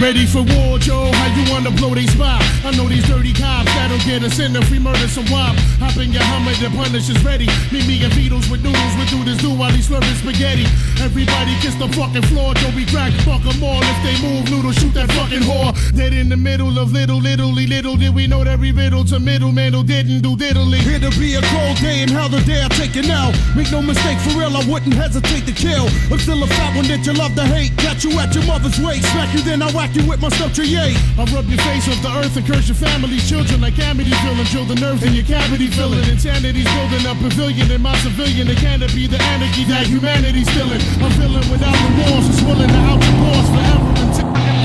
Ready for war, Joe? How you wanna blow they spot? I know these dirty cops that'll get us in if we murder some wop. Hop in your Hummer, the punish is ready. Meet me and Beatles with noodles, we do this do while he's slurping spaghetti. Everybody kiss the fucking floor, Joe, we crack, fuck them all. If they move, noodle, shoot that fucking whore. Dead in the middle of little did we know that we riddle to middleman who didn't do diddly. Here to be a cold day and how the day I take it now. Make no mistake, for real, I wouldn't hesitate to kill. I'm still a fat one that you love to hate. Catch you at your mother's waist, smack you then I whack you with my stuff to yay. I rub your face off the earth and curse your family's children like Amityville and drill the nerves in your cavity filling. Insanity's building a pavilion in my civilian. It can't be the anarchy that humanity's stealing. I'm feeling without remorse, it's willing to out your course forever.